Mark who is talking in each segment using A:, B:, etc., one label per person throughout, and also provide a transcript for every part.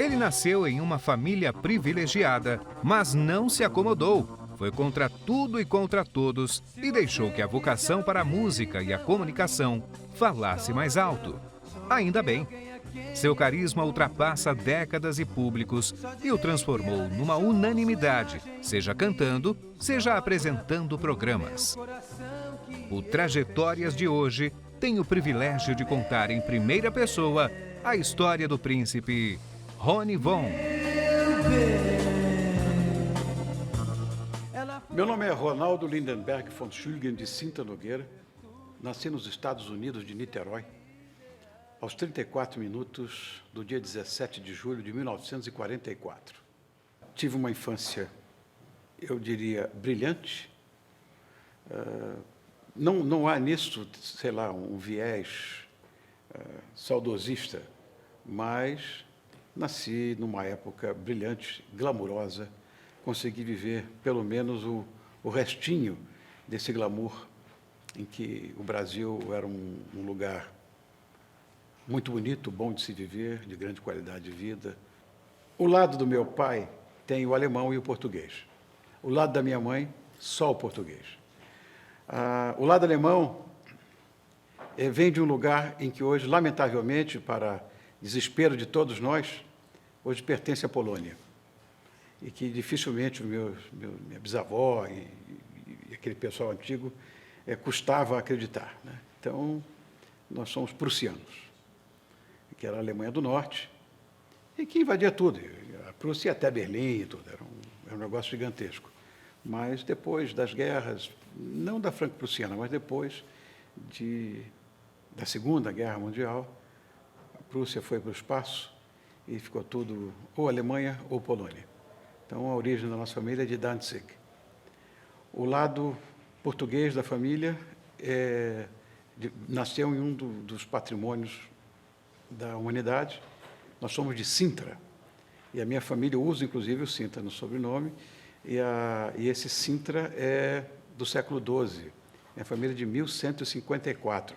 A: Ele nasceu em uma família privilegiada, mas não se acomodou. Foi contra tudo e contra todos e deixou que a vocação para a música e a comunicação falasse mais alto. Ainda bem. Seu carisma ultrapassa décadas e públicos e o transformou numa unanimidade, seja cantando, seja apresentando programas. O Trajetórias de hoje tem o privilégio de contar em primeira pessoa a história do príncipe Rony Von.
B: Meu nome é Ronaldo Lindenberg von Schülgen de Sinta Nogueira. Nasci nos Estados Unidos de Niterói, aos 34 minutos do dia 17 de julho de 1944. Tive uma infância, eu diria, brilhante. Não há nisso, sei lá, um viés saudosista, mas nasci numa época brilhante, glamurosa, consegui viver pelo menos o restinho desse glamour em que o Brasil era um lugar muito bonito, bom de se viver, de grande qualidade de vida. O lado do meu pai tem o alemão e o português. O lado da minha mãe, só o português. O lado alemão vem de um lugar em que hoje, lamentavelmente, para desespero de todos nós, hoje pertence à Polônia. E que dificilmente minha bisavó e aquele pessoal antigo custava acreditar, né? Então, nós somos prussianos, que era a Alemanha do Norte, e que invadia tudo. A Prússia ia até Berlim e tudo, era um negócio gigantesco. Mas depois das guerras, não da franco-prussiana, mas depois da Segunda Guerra Mundial, a Prússia foi para o espaço e ficou tudo ou Alemanha ou Polônia. Então, a origem da nossa família é de Danzig. O lado português da família nasceu em um dos patrimônios da humanidade. Nós somos de Sintra, e a minha família usa, inclusive, o Sintra no sobrenome, e esse Sintra é do século XII, minha família é de 1154.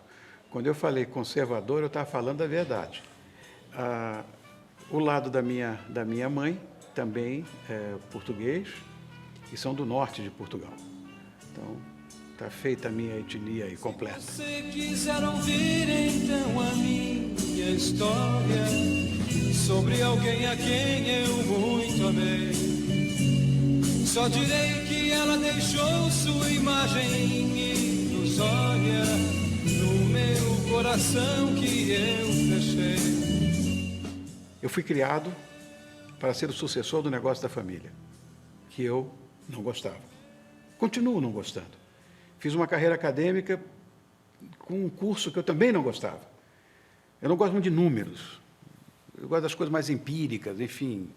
B: Quando eu falei conservador, eu estava falando da verdade. O lado da minha mãe também é português, e são do norte de Portugal. Então, está feita a minha etnia aí completa.
C: Se você quiser ouvir, então, a minha história sobre alguém a quem eu muito amei, só direi que ela deixou sua imagem ilusória no meu coração que eu fechei.
B: Eu fui criado para ser o sucessor do negócio da família, que eu não gostava. Continuo não gostando. Fiz uma carreira acadêmica com um curso que eu também não gostava. Eu não gosto muito de números. Eu gosto das coisas mais empíricas, enfim.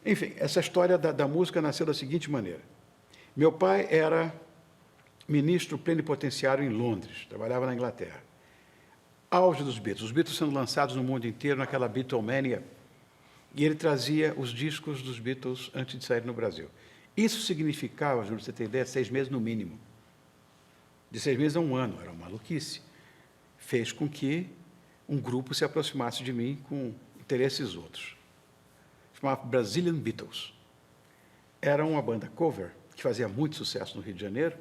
B: Enfim, essa história da música nasceu da seguinte maneira. Meu pai era ministro plenipotenciário em Londres, trabalhava na Inglaterra. Auge dos Beatles. Os Beatles sendo lançados no mundo inteiro, naquela Beatlemania, e ele trazia os discos dos Beatles antes de sair no Brasil. Isso significava, Júlio, você ter ideia, 6 meses no mínimo. De 6 meses a 1 ano, era uma maluquice. Fez com que um grupo se aproximasse de mim com interesses outros. Chamava Brazilian Beatles. Era uma banda cover que fazia muito sucesso no Rio de Janeiro,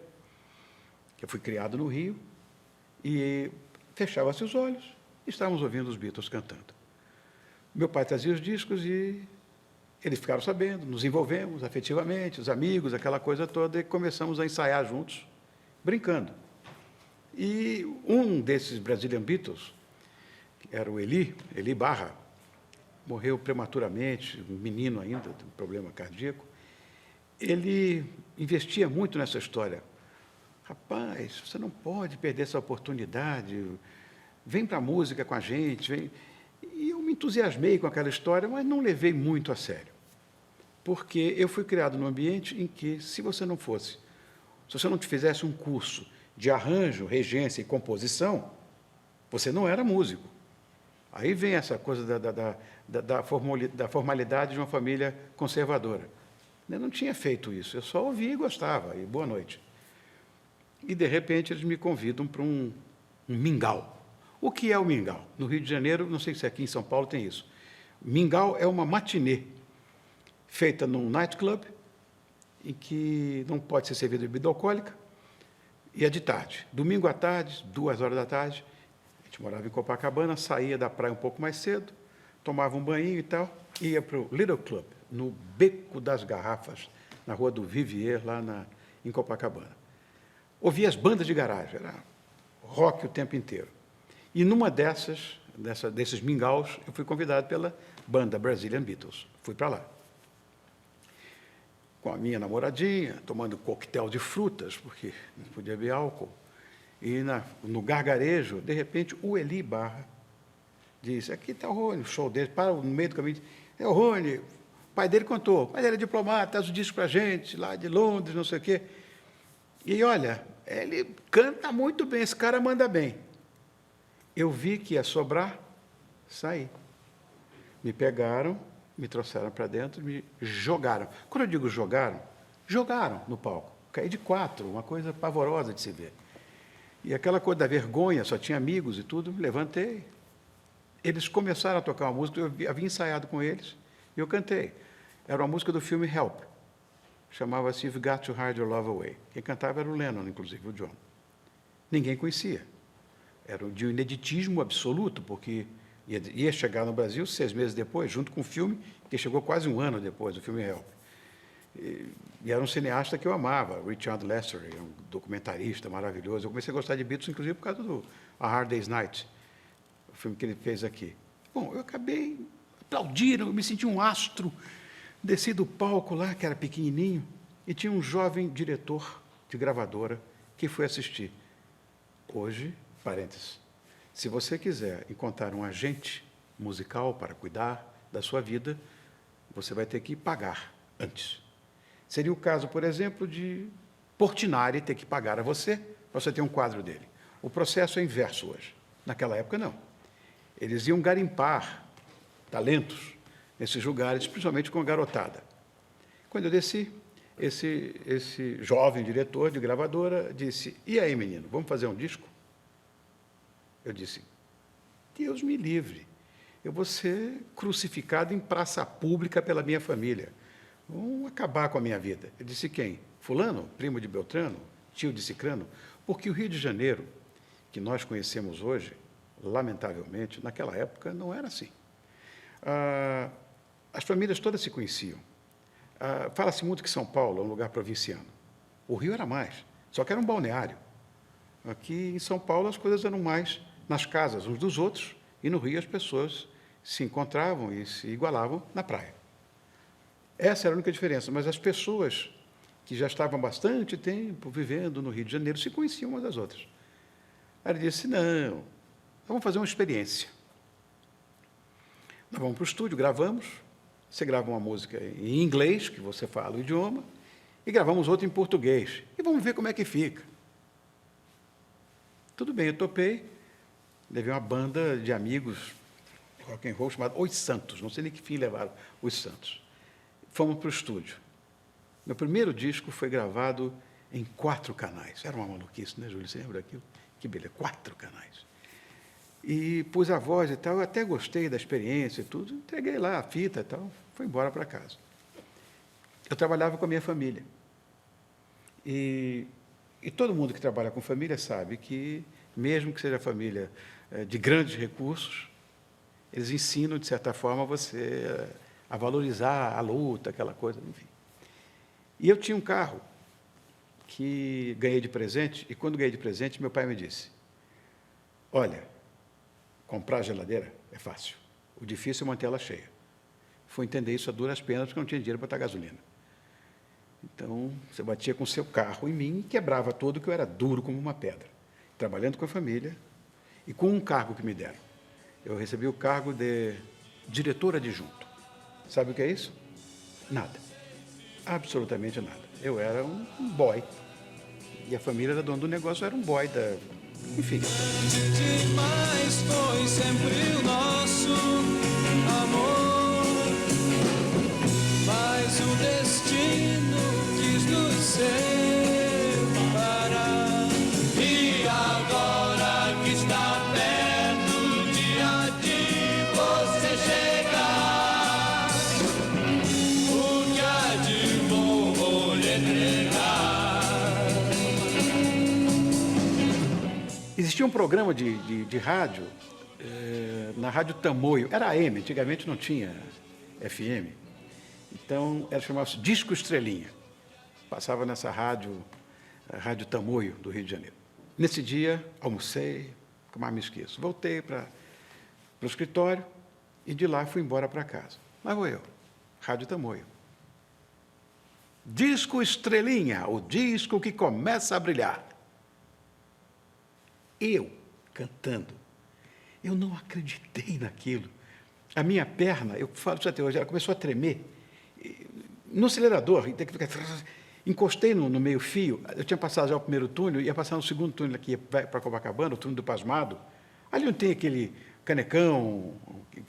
B: que eu fui criado no Rio, e fechava-se os olhos e estávamos ouvindo os Beatles cantando. Meu pai trazia os discos e eles ficaram sabendo, nos envolvemos afetivamente, os amigos, aquela coisa toda, e começamos a ensaiar juntos, brincando. E um desses Brazilian Beatles, que era o Eli Barra, morreu prematuramente, um menino ainda, com um problema cardíaco. Ele investia muito nessa história. Rapaz, você não pode perder essa oportunidade, vem para a música com a gente, vem. E eu me entusiasmei com aquela história, mas não levei muito a sério. Porque eu fui criado num ambiente em que, se você não te fizesse um curso de arranjo, regência e composição, você não era músico. Aí vem essa coisa da formalidade de uma família conservadora. Eu não tinha feito isso, eu só ouvia e gostava, e boa noite. E, de repente, eles me convidam para um mingau. O que é o mingau? No Rio de Janeiro, não sei se aqui em São Paulo tem isso. Mingau é uma matinê feita num nightclub, em que não pode ser servida bebida alcoólica, e é de tarde. Domingo à tarde, 2h da tarde, a gente morava em Copacabana, saía da praia um pouco mais cedo, tomava um banho e tal, e ia para o Little Club, no Beco das Garrafas, na Rua do Vivier, lá em Copacabana. Ouvia as bandas de garagem, era rock o tempo inteiro. E numa desses mingaus, eu fui convidado pela banda Brazilian Beatles. Fui para lá. Com a minha namoradinha, tomando coquetel de frutas, porque não podia beber álcool. E no gargarejo, de repente, o Eli Barra disse, aqui está o Rony, o show dele, para no meio do caminho, é o Rony, o pai dele contou, o pai dele é diplomata, traz o disco para a gente, lá de Londres, não sei o quê. E, olha, ele canta muito bem, esse cara manda bem. Eu vi que ia sobrar, saí. Me pegaram, me trouxeram para dentro, me jogaram. Quando eu digo jogaram no palco. Caí de 4, uma coisa pavorosa de se ver. E aquela coisa da vergonha, só tinha amigos e tudo, me levantei. Eles começaram a tocar uma música, eu havia ensaiado com eles, e eu cantei. Era uma música do filme Help. Chamava-se You've Got to Hide Your Love Away. Quem cantava era o Lennon, inclusive, o John. Ninguém conhecia. Era de um ineditismo absoluto, porque ia chegar no Brasil 6 meses depois, junto com o filme, que chegou quase 1 ano depois, o filme Help. E era um cineasta que eu amava, Richard Lester, um documentarista maravilhoso. Eu comecei a gostar de Beatles, inclusive, por causa do A Hard Day's Night, o filme que ele fez aqui. Bom, eu acabei, aplaudiram, eu me senti um astro. Desci do palco lá, que era pequenininho, e tinha um jovem diretor de gravadora que foi assistir. Hoje, parênteses, se você quiser encontrar um agente musical para cuidar da sua vida, você vai ter que pagar antes. Seria o caso, por exemplo, de Portinari ter que pagar a você para você ter um quadro dele. O processo é inverso hoje. Naquela época, não. Eles iam garimpar talentos nesses lugares, principalmente com a garotada. Quando eu desci, esse jovem diretor de gravadora disse, e aí, menino, vamos fazer um disco? Eu disse, Deus me livre, eu vou ser crucificado em praça pública pela minha família. Vão acabar com a minha vida. Eu disse, quem? Fulano, primo de Beltrano, tio de Cicrano? Porque o Rio de Janeiro, que nós conhecemos hoje, lamentavelmente, naquela época não era assim. As famílias todas se conheciam. Fala-se muito que São Paulo é um lugar provinciano. O Rio era mais, só que era um balneário. Aqui em São Paulo as coisas eram mais nas casas uns dos outros, e no Rio as pessoas se encontravam e se igualavam na praia. Essa era a única diferença, mas as pessoas que já estavam há bastante tempo vivendo no Rio de Janeiro se conheciam umas das outras. Aí ele disse, não, vamos fazer uma experiência. Nós vamos para o estúdio, gravamos, você grava uma música em inglês, que você fala o idioma, e gravamos outra em português, e vamos ver como é que fica. Tudo bem, eu topei, levei uma banda de amigos rock and roll chamada Os Santos, não sei nem que fim levaram Os Santos. Fomos para o estúdio. Meu primeiro disco foi gravado em 4 canais. Era uma maluquice, né, Júlio? Você lembra daquilo? Que beleza, 4 canais. E pus a voz e tal, eu até gostei da experiência e tudo, entreguei lá a fita e tal, fui embora para casa. Eu trabalhava com a minha família. E todo mundo que trabalha com família sabe que, mesmo que seja família de grandes recursos, eles ensinam, de certa forma, você a valorizar a luta, aquela coisa, enfim. E eu tinha um carro que ganhei de presente, e quando ganhei de presente, meu pai me disse, olha, comprar geladeira é fácil, o difícil é manter ela cheia. Fui entender isso a duras penas, porque eu não tinha dinheiro para botar gasolina. Então, você batia com o seu carro em mim e quebrava tudo, que eu era duro como uma pedra. Trabalhando com a família e com um cargo que me deram. Eu recebi o cargo de diretor adjunto. Sabe o que é isso? Nada. Absolutamente nada. Eu era um boy. E a família da dona do negócio era um boy da... Enfim.
C: Demais foi sempre o nosso amor, mas o destino quis nos separar. E agora que está perto o dia de você chegar,
B: Existia um programa de rádio, na Rádio Tamoio, era AM, antigamente não tinha FM, então chamava-se Disco Estrelinha, passava nessa rádio, a Rádio Tamoio do Rio de Janeiro. Nesse dia, almocei, nunca mais me esqueço, voltei para o escritório e de lá fui embora para casa. Lá vou eu, Rádio Tamoio. Disco Estrelinha, o disco que começa a brilhar. Eu cantando. Eu não acreditei naquilo. A minha perna, eu falo isso até hoje, ela começou a tremer. No acelerador, encostei no meio-fio, eu tinha passado já o primeiro túnel, ia passar no segundo túnel aqui para Copacabana, o túnel do Pasmado. Ali onde tem aquele Canecão,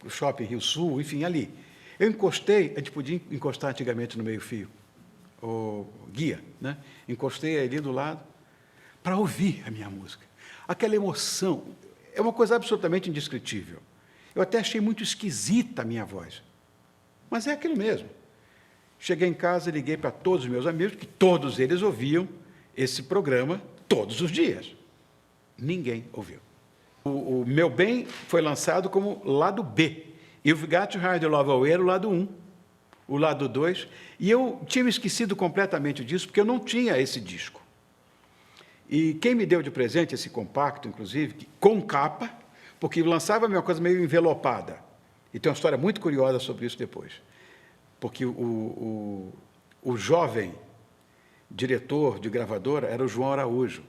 B: o Shopping Rio Sul, enfim, ali. Eu encostei, a gente podia encostar antigamente no meio-fio, o guia, né? Encostei ali do lado para ouvir a minha música. Aquela emoção, é uma coisa absolutamente indescritível. Eu até achei muito esquisita a minha voz, mas é aquilo mesmo. Cheguei em casa, liguei para todos os meus amigos, que todos eles ouviam esse programa todos os dias. Ninguém ouviu. O Meu Bem foi lançado como lado B. You've Got to Hide the Love Away era o lado 1, o lado 2. E eu tinha me esquecido completamente disso, porque eu não tinha esse disco. E quem me deu de presente esse compacto, inclusive, com capa, porque lançava uma coisa meio envelopada. E tem uma história muito curiosa sobre isso depois. Porque o jovem diretor de gravadora era o João Araújo,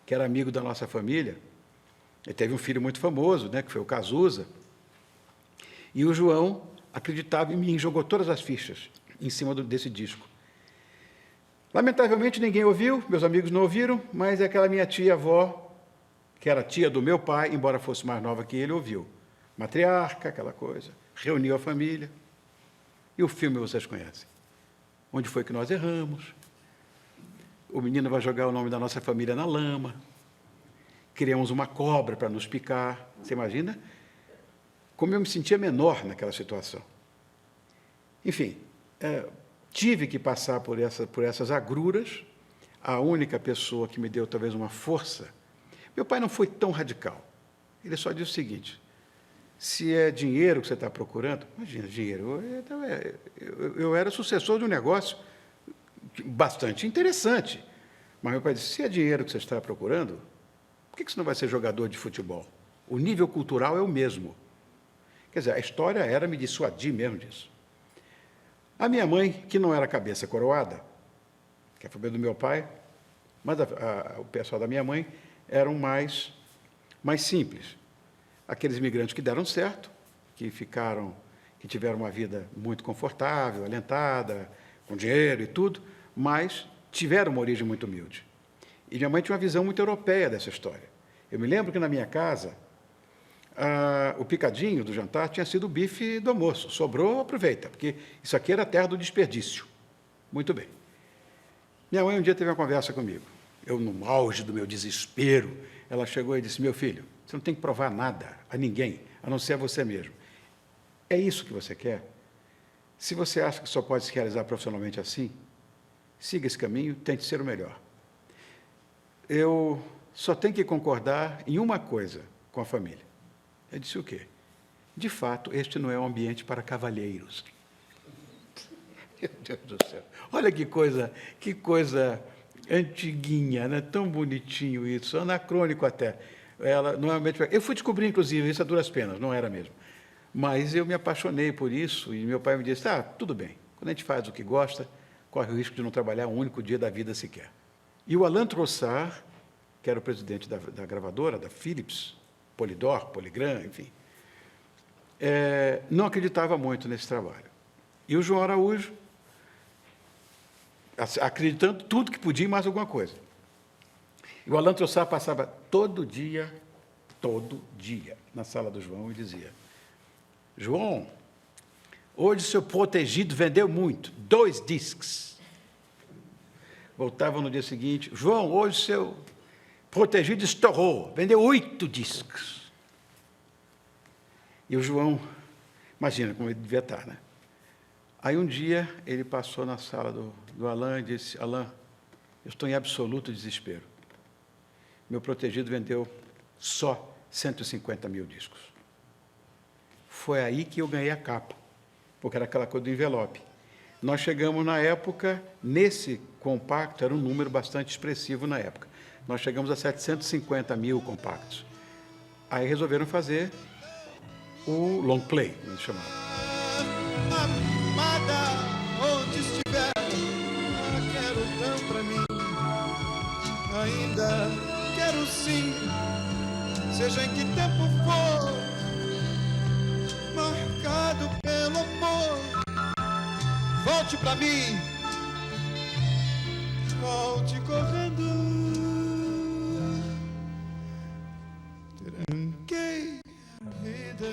B: que era amigo da nossa família. Ele teve um filho muito famoso, né, que foi o Cazuza. E o João acreditava em mim, jogou todas as fichas em cima desse disco. Lamentavelmente, ninguém ouviu, meus amigos não ouviram, mas aquela minha tia-avó, que era tia do meu pai, embora fosse mais nova que ele, ouviu. Matriarca, aquela coisa. Reuniu a família. E o filme vocês conhecem. Onde foi que nós erramos? O menino vai jogar o nome da nossa família na lama. Criamos uma cobra para nos picar. Você imagina? Como eu me sentia menor naquela situação. Enfim, tive que passar por essas agruras. A única pessoa que me deu talvez uma força. Meu pai não foi tão radical. Ele só disse o seguinte: se é dinheiro que você está procurando, imagina, dinheiro. Eu era sucessor de um negócio bastante interessante. Mas meu pai disse: se é dinheiro que você está procurando, por que você não vai ser jogador de futebol? O nível cultural é o mesmo. Quer dizer, a história era me dissuadir mesmo disso. A minha mãe, que não era cabeça coroada, que é a família do meu pai, mas o pessoal da minha mãe eram mais simples. Aqueles imigrantes que deram certo, que tiveram uma vida muito confortável, alentada, com dinheiro e tudo, mas tiveram uma origem muito humilde. E minha mãe tinha uma visão muito europeia dessa história. Eu me lembro que na minha casa, o picadinho do jantar tinha sido o bife do almoço. Sobrou, aproveita, porque isso aqui era a terra do desperdício. Muito bem. Minha mãe um dia teve uma conversa comigo. Eu, no auge do meu desespero, ela chegou e disse: meu filho, você não tem que provar nada a ninguém, a não ser a você mesmo. É isso que você quer? Se você acha que só pode se realizar profissionalmente assim, siga esse caminho, tente ser o melhor. Eu só tenho que concordar em uma coisa com a família. Eu disse: o quê? De fato, este não é um ambiente para cavalheiros. Meu Deus do céu. Olha que coisa antiguinha, né? Tão bonitinho isso, anacrônico até. Eu fui descobrir, inclusive, isso a duras penas, não era mesmo. Mas eu me apaixonei por isso e meu pai me disse: tudo bem, quando a gente faz o que gosta, corre o risco de não trabalhar um único dia da vida sequer. E o Alain Trossard, que era o presidente da gravadora, da Philips, Polydor, Polygram, enfim, não acreditava muito nesse trabalho. E o João Araújo, acreditando tudo que podia e mais alguma coisa. E o Alain Trossard passava todo dia, na sala do João e dizia: João, hoje seu protegido vendeu muito, 2 discos. Voltava no dia seguinte: João, hoje seu protegido estourou, vendeu 8 discos. E o João, imagina como ele devia estar, né? Aí um dia ele passou na sala do Alain e disse: Alain, eu estou em absoluto desespero. Meu protegido vendeu Só 150 mil discos. Foi aí que eu ganhei a capa, porque era aquela coisa do envelope. Nós chegamos na época, nesse compacto, era um número bastante expressivo na época. Nós chegamos a 750 mil compactos. Aí resolveram fazer o long play, eles chamavam.
C: Amada, onde estiver, quero tão pra mim. Ainda quero sim, seja em que tempo for, marcado pelo amor. Volte pra mim, volte correndo. Tranquei a vida.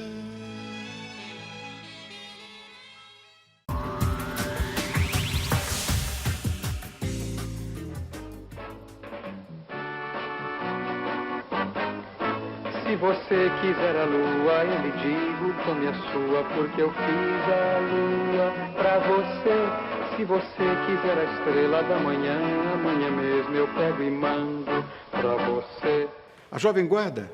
D: Se você quiser a lua, eu lhe digo, tome a sua, porque eu fiz a lua pra você. Se você quiser a estrela da manhã, amanhã mesmo eu pego e mando pra você.
B: A Jovem Guarda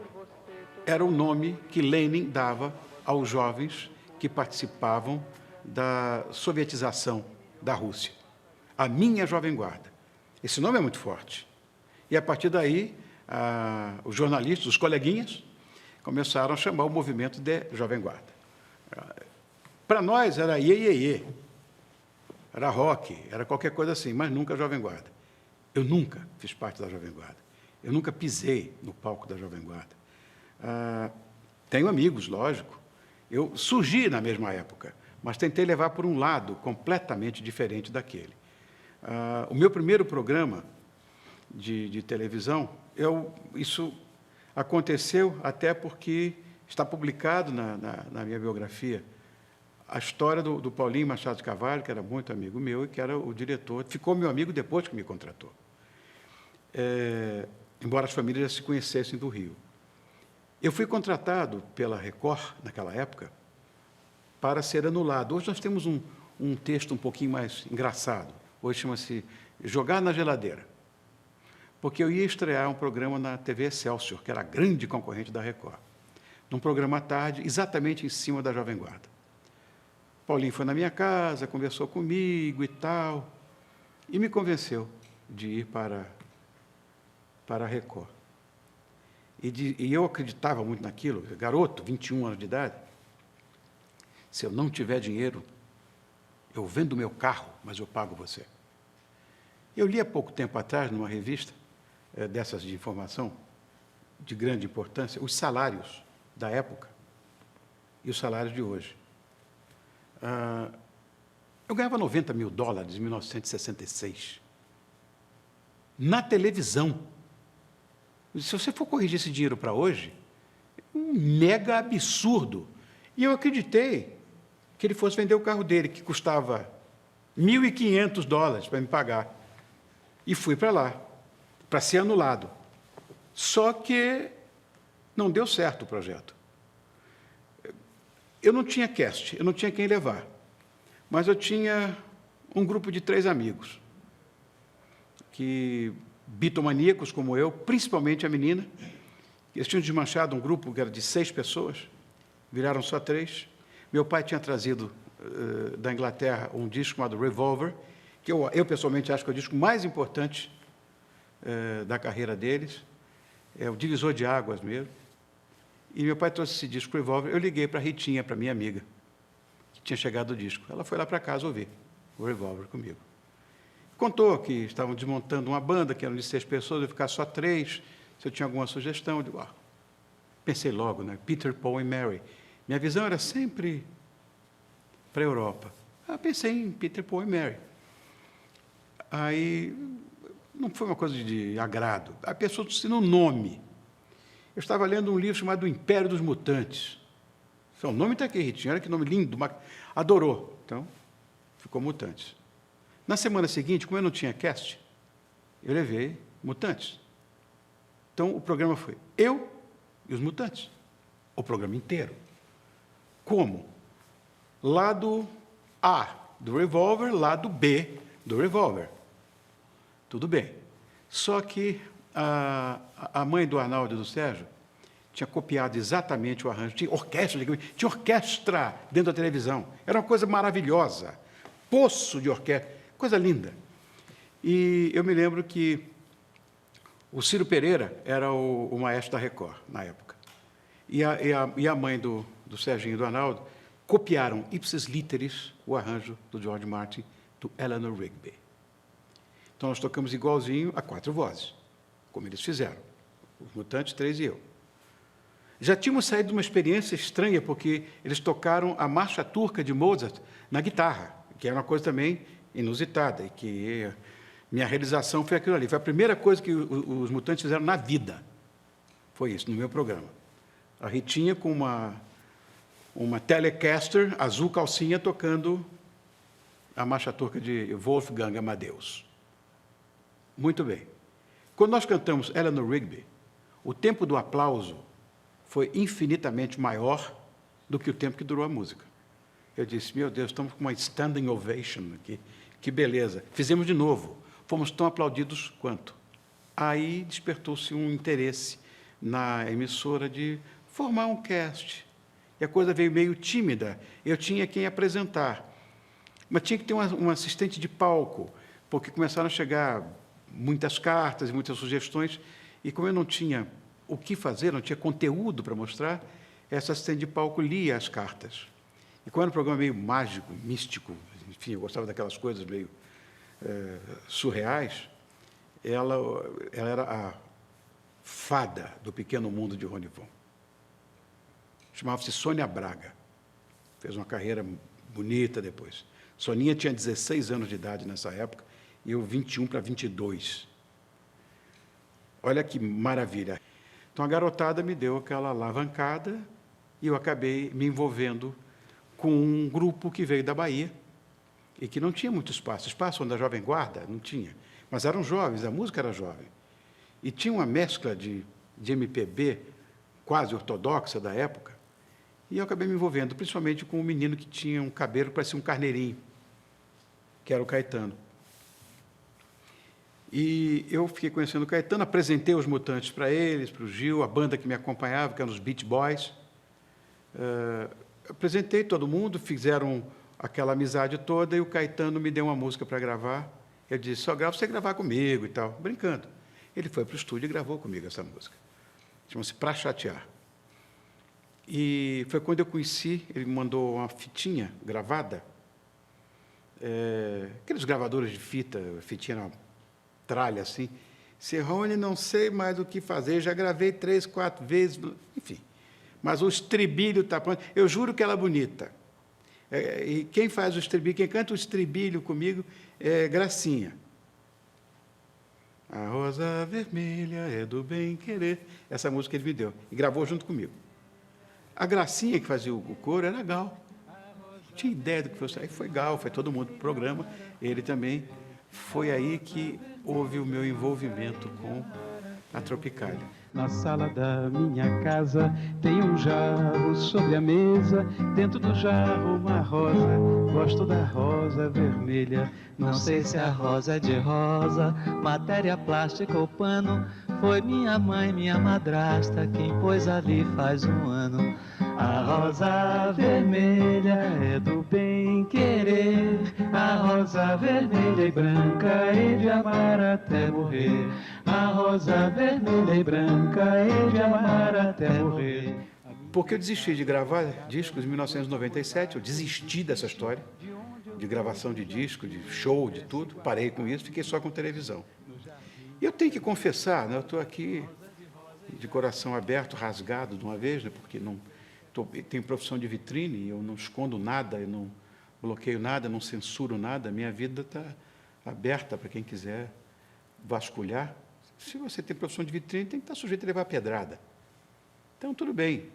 B: era o nome que Lenin dava aos jovens que participavam da sovietização da Rússia. A minha Jovem Guarda. Esse nome é muito forte. E, a partir daí, os jornalistas, os coleguinhas, começaram a chamar o movimento de Jovem Guarda. Para nós, era iê, era rock, era qualquer coisa assim, mas nunca Jovem Guarda. Eu nunca fiz parte da Jovem Guarda. Eu nunca pisei no palco da Jovem Guarda. Tenho amigos, lógico. Eu surgi na mesma época, mas tentei levar por um lado completamente diferente daquele. O meu primeiro programa de televisão, isso aconteceu até porque está publicado na minha biografia a história do Paulinho Machado de Carvalho, que era muito amigo meu e que era o diretor, ficou meu amigo depois que me contratou. Embora as famílias já se conhecessem do Rio. Eu fui contratado pela Record, naquela época, para ser anulado. Hoje nós temos um texto um pouquinho mais engraçado. Hoje chama-se Jogar na Geladeira. Porque eu ia estrear um programa na TV Excelsior, que era a grande concorrente da Record. Num programa à tarde, exatamente em cima da Jovem Guarda. Paulinho foi na minha casa, conversou comigo e tal, e me convenceu de ir para a Record. E eu acreditava muito naquilo, garoto, 21 anos de idade. Se eu não tiver dinheiro, eu vendo meu carro, mas eu pago você. Eu li há pouco tempo atrás, numa revista dessas de informação, de grande importância, os salários da época e os salários de hoje. Eu ganhava $90 mil em 1966. Na televisão. Se você for corrigir esse dinheiro para hoje, é um mega absurdo. E eu acreditei que ele fosse vender o carro dele, que custava $1.500 para me pagar. E fui para lá, para ser anulado. Só que não deu certo o projeto. Eu não tinha cast, eu não tinha quem levar. Mas eu tinha um grupo de 3 amigos, que bitomaníacos como eu, principalmente a menina. Eles tinham desmanchado um grupo que era de 6 pessoas, viraram só 3. Meu pai tinha trazido da Inglaterra um disco chamado Revolver, que eu pessoalmente acho que é o disco mais importante da carreira deles, é o divisor de águas mesmo. E meu pai trouxe esse disco Revolver, eu liguei para a Ritinha, para minha amiga, que tinha chegado o disco. Ela foi lá para casa ouvir o Revolver comigo. Contou que estavam desmontando uma banda, que eram de 6 pessoas, eu ia ficar só 3, se eu tinha alguma sugestão. Eu digo, pensei logo, né? Peter, Paul e Mary. Minha visão era sempre para a Europa. Pensei em Peter, Paul e Mary. Aí, não foi uma coisa de agrado. A pessoa disse no nome. Eu estava lendo um livro chamado O Império dos Mutantes. O nome está aqui, Ritinho, olha que nome lindo. Adorou. Então, ficou Mutantes. Na semana seguinte, como eu não tinha cast, eu levei Mutantes. Então, o programa foi eu e os Mutantes. O programa inteiro. Como? Lado A do Revolver, lado B do Revolver. Tudo bem. Só que a mãe do Arnaldo e do Sérgio tinha copiado exatamente o arranjo. Tinha orquestra dentro da televisão. Era uma coisa maravilhosa. Poço de orquestra, coisa linda. E eu me lembro que o Ciro Pereira era o maestro da Record, na época. E a mãe do Serginho e do Arnaldo copiaram ipsis literis o arranjo do George Martin, do Eleanor Rigby. Então, nós tocamos igualzinho a 4 vozes, como eles fizeram. Os Mutantes, 3 e eu. Já tínhamos saído de uma experiência estranha, porque eles tocaram a Marcha Turca de Mozart na guitarra, que era uma coisa também inusitada, e que minha realização foi aquilo ali. Foi a primeira coisa que os Mutantes fizeram na vida. Foi isso, no meu programa. A Ritinha com uma Telecaster azul calcinha tocando a Marcha Turca de Wolfgang Amadeus. Muito bem. Quando nós cantamos Eleanor Rigby, o tempo do aplauso foi infinitamente maior do que o tempo que durou a música. Eu disse, meu Deus, estamos com uma standing ovation aqui. Que beleza. Fizemos de novo. Fomos tão aplaudidos quanto. Aí despertou-se um interesse na emissora de formar um cast. E a coisa veio meio tímida. Eu tinha quem apresentar. Mas tinha que ter um assistente de palco, porque começaram a chegar muitas cartas e muitas sugestões, e como eu não tinha o que fazer, não tinha conteúdo para mostrar, essa assistente de palco lia as cartas. E como era um programa meio mágico, místico, enfim, eu gostava daquelas coisas meio surreais, ela era a fada do pequeno mundo de Ronivon. Chamava-se Sônia Braga. Fez uma carreira bonita depois. Soninha tinha 16 anos de idade nessa época, e eu 21 para 22. Olha que maravilha. Então, a garotada me deu aquela alavancada e eu acabei me envolvendo com um grupo que veio da Bahia e que não tinha muito espaço. Espaço onde a Jovem Guarda não tinha. Mas eram jovens, a música era jovem. E tinha uma mescla de MPB quase ortodoxa da época. E eu acabei me envolvendo, principalmente com um menino que tinha um cabelo que parecia um carneirinho, que era o Caetano. E eu fiquei conhecendo o Caetano, apresentei os Mutantes para eles, para o Gil, a banda que me acompanhava, que eram os Beach Boys. Apresentei todo mundo, fizeram aquela amizade toda, e o Caetano me deu uma música para gravar. Eu disse, só gravo se você gravar comigo e tal, brincando. Ele foi para o estúdio e gravou comigo essa música. Chama-se Pra Chatear. E foi quando eu conheci, ele me mandou uma fitinha gravada, aqueles gravadores de fita, fitinha na tralha assim. Rony, não sei mais o que fazer, já gravei 3, 4 vezes, enfim. Mas o estribilho está pronto. Eu juro que ela é bonita. E quem faz o estribilho, quem canta o estribilho comigo é Gracinha. A rosa vermelha é do bem-querer. Essa música ele me deu. E gravou junto comigo. A Gracinha, que fazia o coro, era Gal. Não tinha ideia do que fosse. Aí foi Gal, foi todo mundo para o programa. Ele também. Foi aí que houve o meu envolvimento com a Tropicália.
E: Na sala da minha casa tem um jarro sobre a mesa. Dentro do jarro uma rosa. Gosto da rosa vermelha. Não sei se a rosa é de rosa, matéria plástica ou pano. Foi minha mãe, minha madrasta, quem pôs ali faz um ano. A rosa vermelha é do bem-querer. A rosa vermelha e branca hei de amar até morrer. A rosa vermelha e branca hei de amar até morrer.
B: Porque eu desisti de gravar discos em 1997, eu desisti dessa história, de gravação de disco, de show, de tudo, parei com isso, fiquei só com televisão. E eu tenho que confessar, né, eu estou aqui de coração aberto, rasgado de uma vez, né, porque tenho profissão de vitrine, eu não escondo nada, eu não bloqueio nada, não censuro nada, minha vida está aberta para quem quiser vasculhar. Se você tem profissão de vitrine, tem que estar sujeito a levar pedrada. Então, tudo bem,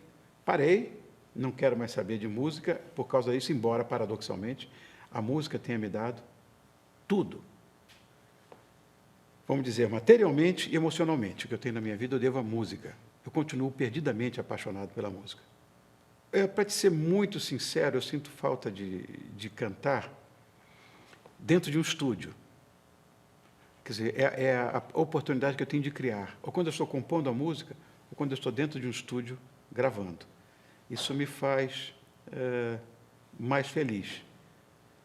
B: parei, não quero mais saber de música, por causa disso, embora, paradoxalmente, a música tenha me dado tudo. Vamos dizer, materialmente e emocionalmente, o que eu tenho na minha vida, eu devo à música. Eu continuo perdidamente apaixonado pela música. Para te ser muito sincero, eu sinto falta de cantar dentro de um estúdio. Quer dizer, é a oportunidade que eu tenho de criar. Ou quando eu estou compondo a música, ou quando eu estou dentro de um estúdio gravando. Isso me faz mais feliz.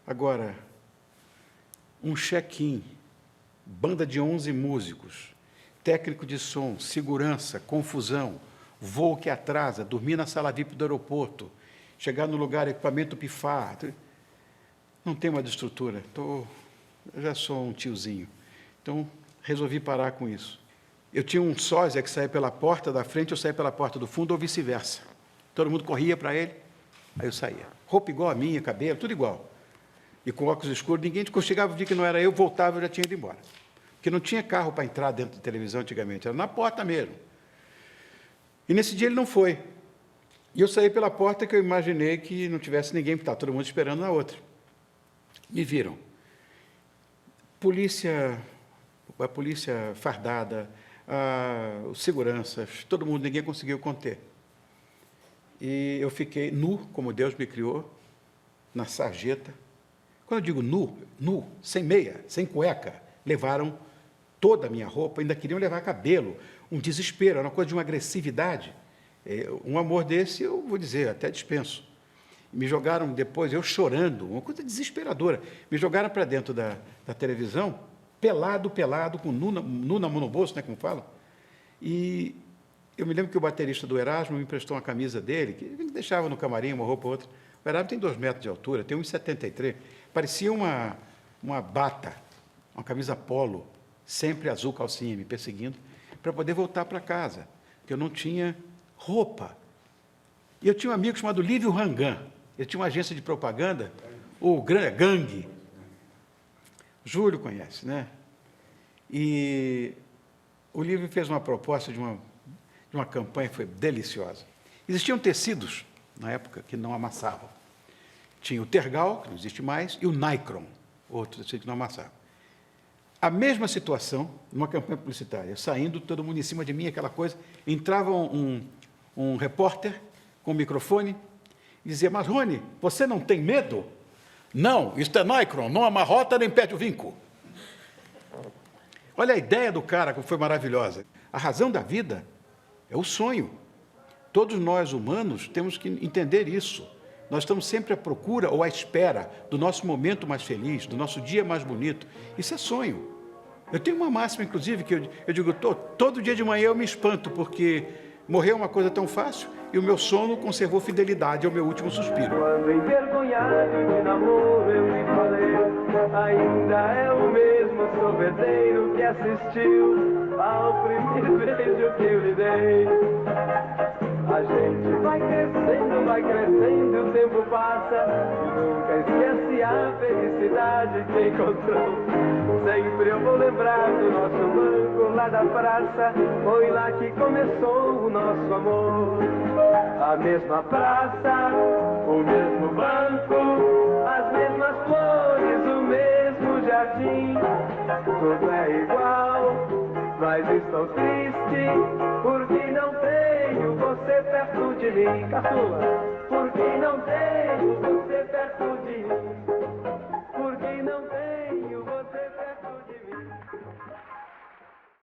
B: Agora, um check-in, banda de 11 músicos, técnico de som, segurança, confusão, voo que atrasa, dormir na sala VIP do aeroporto, chegar no lugar, equipamento pifar. Não tem uma estrutura. Eu já sou um tiozinho. Então, resolvi parar com isso. Eu tinha um sósia que saía pela porta da frente, eu saía pela porta do fundo, ou vice-versa. Todo mundo corria para ele, aí eu saía. Roupa igual a minha, cabelo, tudo igual. E com óculos escuros, ninguém, quando chegava, via que não era eu, voltava, eu já tinha ido embora. Porque não tinha carro para entrar dentro da televisão antigamente, era na porta mesmo. E nesse dia ele não foi. E eu saí pela porta que eu imaginei que não tivesse ninguém, porque estava todo mundo esperando na outra. Me viram. A polícia fardada, os seguranças, todo mundo, ninguém conseguiu conter. E eu fiquei nu, como Deus me criou, na sarjeta. Quando eu digo nu, sem meia, sem cueca, levaram toda a minha roupa, ainda queriam levar cabelo, um desespero, era uma coisa de uma agressividade. Um amor desse, eu vou dizer, até dispenso. Me jogaram depois, eu chorando, uma coisa desesperadora, me jogaram para dentro da televisão, pelado, com nu na mão no bolso, né, como falam. E eu me lembro que o baterista do Erasmo me emprestou uma camisa dele, que ele deixava no camarim, uma roupa ou outra. O Erasmo tem 2 metros de altura, tem 1,73. Parecia uma bata, uma camisa polo, sempre azul calcinha, me perseguindo, para poder voltar para casa, porque eu não tinha roupa. E eu tinha um amigo chamado Lívio Rangan, ele tinha uma agência de propaganda, o Gangue. Júlio conhece, né? E o Lívio fez uma proposta de uma campanha que foi deliciosa. Existiam tecidos, na época, que não amassavam. Tinha o tergal, que não existe mais, e o Nycron, outro tecido que não amassava. A mesma situação, numa campanha publicitária, saindo todo mundo em cima de mim, aquela coisa, entrava um repórter com o microfone e dizia, mas, Rony, você não tem medo? Não, isto é Nycron, não amarrota nem perde o vinco. Olha a ideia do cara, como foi maravilhosa. A razão da vida é o sonho. Todos nós, humanos, temos que entender isso. Nós estamos sempre à procura ou à espera do nosso momento mais feliz, do nosso dia mais bonito. Isso é sonho. Eu tenho uma máxima, inclusive, que eu digo, todo dia de manhã eu me espanto, porque morrer é uma coisa tão fácil e o meu sono conservou fidelidade ao meu último suspiro.
F: Quando envergonhado de namoro eu lhe falei, ainda é o mesmo sorveteiro que assistiu ao primeiro beijo que eu lhe dei. A gente vai crescendo, o tempo passa e nunca esquece a felicidade que encontrou. Sempre eu vou lembrar do nosso banco lá da praça, foi lá que começou o nosso amor. A mesma praça, o mesmo banco, as mesmas flores, o mesmo jardim. Tudo é igual, mas estou triste porque não tenho você perto de mim. Caçula, porque não tenho você perto de mim.